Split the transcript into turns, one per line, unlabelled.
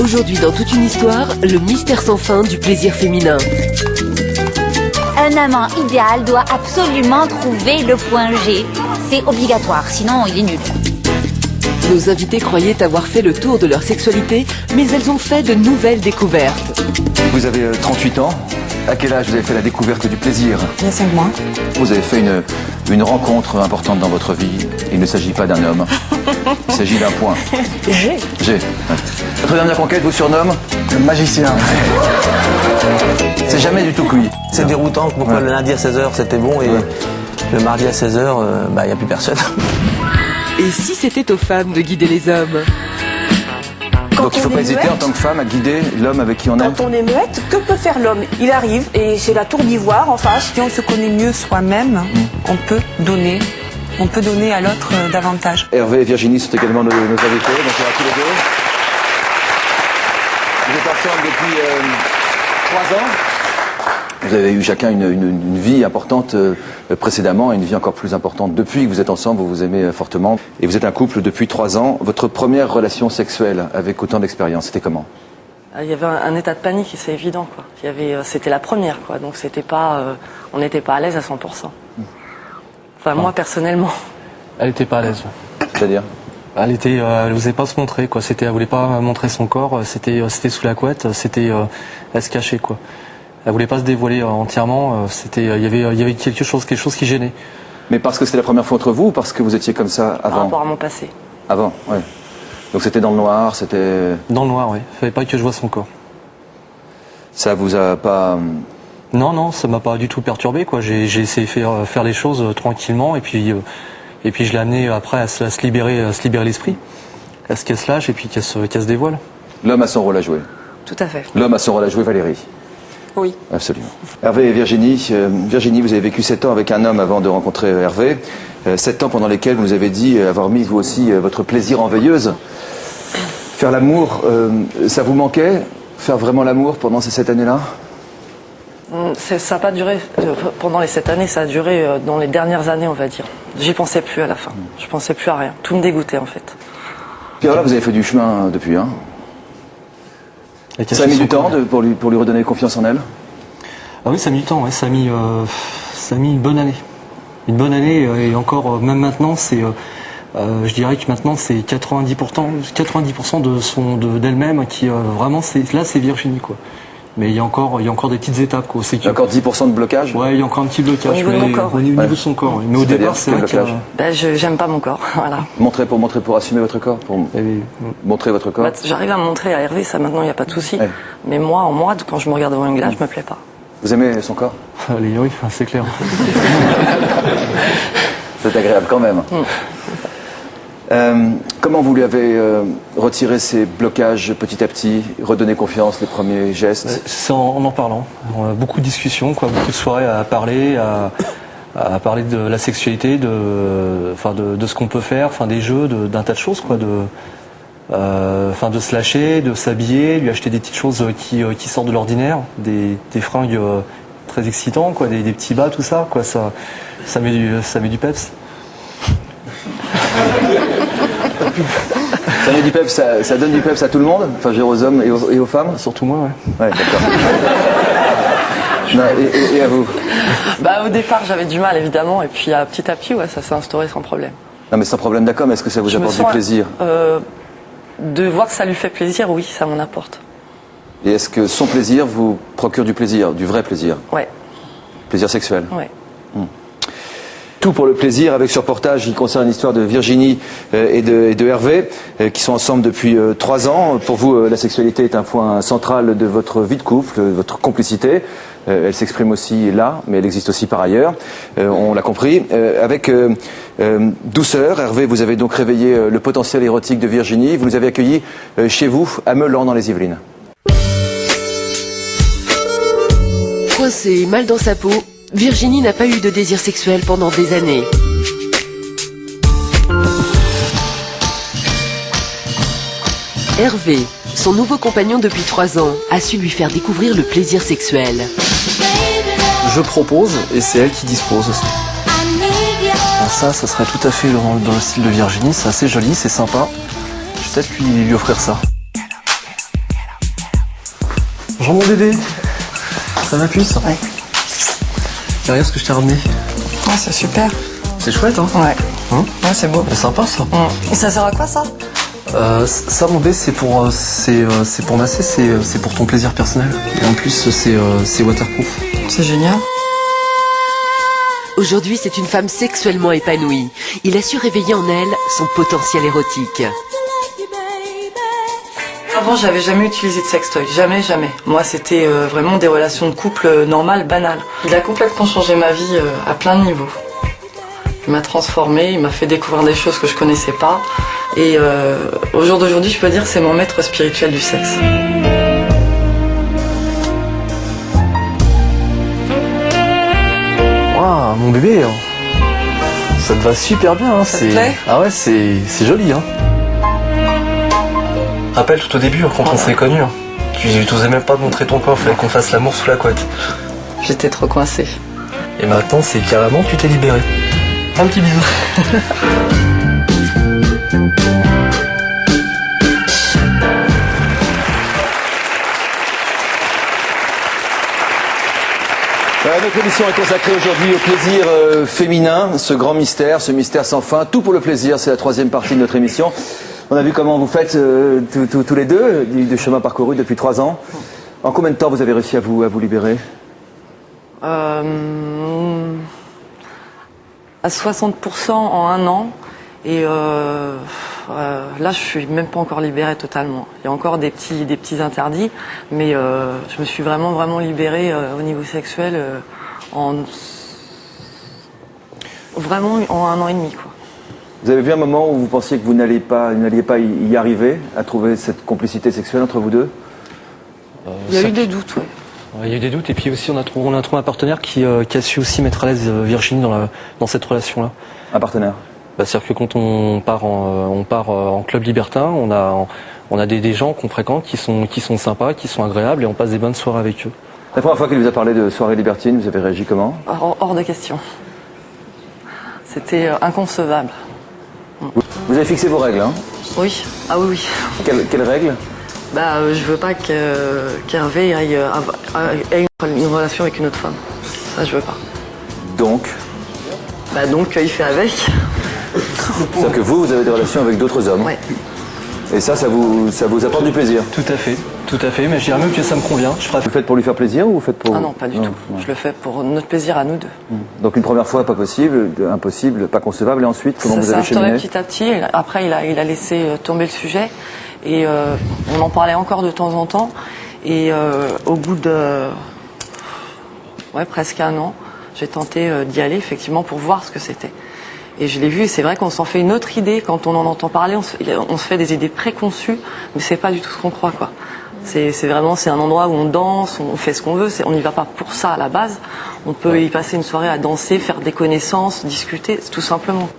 Aujourd'hui dans Toute une histoire, le mystère sans fin du plaisir féminin.
Un amant idéal doit absolument trouver le point G. C'est obligatoire, sinon il est nul.
Nos invités croyaient avoir fait le tour de leur sexualité, mais elles ont fait de nouvelles découvertes.
Vous avez 38 ans. À quel âge vous avez fait la découverte du plaisir?
Il y a 5 mois.
Vous avez fait une rencontre importante dans votre vie. Il ne s'agit pas d'un homme. Il s'agit d'un point.
G.
G. Ouais. Votre dernière conquête vous surnomme
Le magicien.
C'est jamais du tout cuit.
C'est déroutant. Pourquoi le lundi à 16h c'était bon et le mardi à 16h, il n'y a plus personne.
Et si c'était aux femmes de guider les hommes?
Donc il ne faut pas hésiter en tant que femme à guider l'homme avec qui on est.
Quand on est muette, que peut faire l'homme? Il arrive et c'est la tour d'ivoire en face. Si on se connaît mieux soi-même, on peut donner à l'autre davantage.
Hervé et Virginie sont également nos invités. Bonjour à tous les deux. Vous êtes ensemble depuis 3 ans. Vous avez eu chacun une vie importante précédemment et une vie encore plus importante depuis que vous êtes ensemble, vous vous aimez fortement. Et vous êtes un couple depuis 3 ans. Votre première relation sexuelle avec autant d'expérience, c'était comment?
Il y avait un état de panique, c'est évident, quoi. C'était la première, quoi. Donc c'était pas, on n'était pas à l'aise à 100%. Enfin, moi personnellement.
Elle était pas à l'aise.
C'est-à-dire?
Elle osait pas se montrer, quoi. Elle voulait pas montrer son corps. C'était sous la couette. Elle se cachait, quoi. Elle voulait pas se dévoiler entièrement. Il y avait quelque chose qui gênait.
Mais parce que c'était la première fois entre vous ou parce que vous étiez comme ça avant?
Par rapport à mon passé.
Avant, ouais. Donc c'était dans le noir, c'était...
Dans le noir, oui. Fallait pas que je voie son corps.
Ça vous a pas...
Non, ça m'a pas du tout perturbé, quoi. J'ai essayé de faire les choses tranquillement et puis je l'ai amené après à se libérer l'esprit, à ce qu'elle se lâche et puis qu'elle se dévoile.
L'homme a son rôle à jouer.
Tout à fait.
L'homme a son rôle à jouer, Valérie.
Oui.
Absolument. Hervé et Virginie. Virginie, vous avez vécu 7 ans avec un homme avant de rencontrer Hervé. 7 ans pendant lesquels vous avez dit avoir mis vous aussi votre plaisir en veilleuse. Faire l'amour, ça vous manquait? Faire vraiment l'amour pendant ces 7 années-là?
Ça n'a pas duré pendant les 7 années, ça a duré dans les dernières années, on va dire. J'y pensais plus à la fin. Je pensais plus à rien. Tout me dégoûtait, en fait.
Puis alors là, vous avez fait du chemin depuis, hein? Ça a mis du temps pour lui redonner confiance en elle?
Ah oui, ça a mis du temps, ouais. Ça a mis une bonne année. Une bonne année, et encore, même maintenant, je dirais que maintenant, c'est 90% d'elle-même qui, vraiment, c'est Virginie, quoi. Mais il y a encore des petites étapes, quoi.
Il y a encore 10% de blocage?
Ouais, il y a encore un petit blocage.
Au niveau de mon corps.
Au niveau de son corps, oui. Mais au départ, c'est vrai que...
j'aime pas mon corps, voilà.
Montrer pour assumer votre corps, montrer votre corps.
J'arrive à me montrer à Hervé, ça maintenant, il n'y a pas de souci.
Ouais.
Mais moi, quand je me regarde devant une glace, je me plais pas.
Vous aimez son corps?
Allez, oui, c'est clair.
C'est agréable quand même. Comment vous lui avez retiré ces blocages petit à petit, redonné confiance, les premiers gestes?
C'est en parlant. Beaucoup de discussions, quoi, beaucoup de soirées à parler, à parler de la sexualité, de ce qu'on peut faire, des jeux, d'un tas de choses, quoi, de se lâcher, de s'habiller, lui acheter des petites choses qui sortent de l'ordinaire, des fringues très excitantes, quoi, des petits bas, tout ça, quoi, ça met du peps.
Ça met du peps, ça donne du peps à tout le monde, enfin, je veux dire aux hommes et aux femmes?
Surtout moi, ouais.
Ouais, d'accord. Et à vous?
Au départ, j'avais du mal, évidemment, et puis petit à petit, ouais, ça s'est instauré sans problème.
Non, mais sans problème, d'accord, mais est-ce que ça vous apporte du plaisir?
De voir que ça lui fait plaisir, oui, ça m'en apporte.
Et est-ce que son plaisir vous procure du plaisir, du vrai plaisir?
Ouais.
Plaisir sexuel?
Ouais.
Tout pour le plaisir avec ce reportage qui concerne l'histoire de Virginie et de Hervé qui sont ensemble depuis 3 ans. Pour vous, la sexualité est un point central de votre vie de couple, de votre complicité. Elle s'exprime aussi là, mais elle existe aussi par ailleurs. On l'a compris. Avec douceur, Hervé, vous avez donc réveillé le potentiel érotique de Virginie. Vous nous avez accueillis chez vous, à Meulan, dans les Yvelines.
Coincée, mal dans sa peau, Virginie n'a pas eu de désir sexuel pendant des années. Hervé, son nouveau compagnon depuis 3 ans, a su lui faire découvrir le plaisir sexuel.
Je propose et c'est elle qui dispose aussi. Alors ça serait tout à fait dans le style de Virginie, c'est assez joli, c'est sympa. Je vais peut-être lui offrir ça. Bonjour mon bébé. Ça va plus?
Ouais.
Regarde ce que je t'ai ramené.
Oh, c'est super.
C'est chouette, hein?
Ouais.
Hein?
Ouais, c'est beau.
C'est sympa ça.
Et ça sert à quoi, ça?
Ça mon bébé, c'est pour masser, c'est pour ton plaisir personnel. Et en plus c'est waterproof.
C'est génial.
Aujourd'hui, c'est une femme sexuellement épanouie. Il a su réveiller en elle son potentiel érotique.
Avant, j'avais jamais utilisé de sextoy. Jamais, jamais. Moi, c'était vraiment des relations de couple normales, banales. Il a complètement changé ma vie à plein de niveaux. Il m'a transformée, il m'a fait découvrir des choses que je connaissais pas. Et au jour d'aujourd'hui, je peux dire que c'est mon maître spirituel du sexe.
Waouh, mon bébé, hein. Ça te va super bien. Hein.
Ça te plaît?
Ah ouais, c'est joli. Hein. Rappelle tout au début, quand on s'est connus, hein. Tu n'osais même pas montrer ton corps, fallait qu'on fasse l'amour sous la couette.
J'étais trop coincée.
Et maintenant, c'est carrément, tu t'es libéré. Un petit bisou.
Notre émission est consacrée aujourd'hui au plaisir féminin, ce grand mystère, ce mystère sans fin. Tout pour le plaisir, c'est la troisième partie de notre émission. On a vu comment vous faites tous les deux, du chemin parcouru depuis 3 ans. En combien de temps vous avez réussi à vous libérer?
À 60% en 1 an. Et là, je suis même pas encore libérée totalement. Il y a encore des petits interdits, mais je me suis vraiment libérée au niveau sexuel vraiment en 1 an et demi, quoi.
Vous avez vu un moment où vous pensiez que vous n'alliez pas y arriver, à trouver cette complicité sexuelle entre vous deux?
Il y a eu des doutes, oui.
Il y a eu des doutes et puis aussi on a trouvé un partenaire qui a su aussi mettre à l'aise Virginie dans cette relation-là.
Un partenaire?
C'est-à-dire que quand on part en club libertin, on a des gens qu'on fréquente qui sont sympas, qui sont agréables et on passe des bonnes soirées avec eux.
La première fois qu'il vous a parlé de soirée libertine, vous avez réagi comment?
Hors de question. C'était inconcevable.
Vous avez fixé vos règles, hein?
Oui, ah oui.
Quelles règles?
Je veux pas qu'Hervé ait une relation avec une autre femme. Ça, je veux pas.
Donc?
Donc, il fait avec.
C'est-à-dire que vous avez des relations avec d'autres hommes?
Ouais.
Et ça vous apporte du plaisir?
Tout à fait, mais je dirais même que ça me convient.
Vous le faites pour lui faire plaisir ou vous faites pour...
Ah non, pas du tout.
Non.
Je le fais pour notre plaisir à nous deux.
Donc une première fois, pas possible, impossible, pas concevable, et ensuite, comment vous avez cheminé?
Petit à petit. Après, il a laissé tomber le sujet, et on en parlait encore de temps en temps. Et au bout de presque 1 an, j'ai tenté d'y aller, effectivement, pour voir ce que c'était. Et je l'ai vu, et c'est vrai qu'on s'en fait une autre idée. Quand on en entend parler, on se fait des idées préconçues, mais c'est pas du tout ce qu'on croit, quoi. C'est un endroit où on danse, on fait ce qu'on veut, on n'y va pas pour ça à la base. On peut y passer une soirée à danser, faire des connaissances, discuter, tout simplement.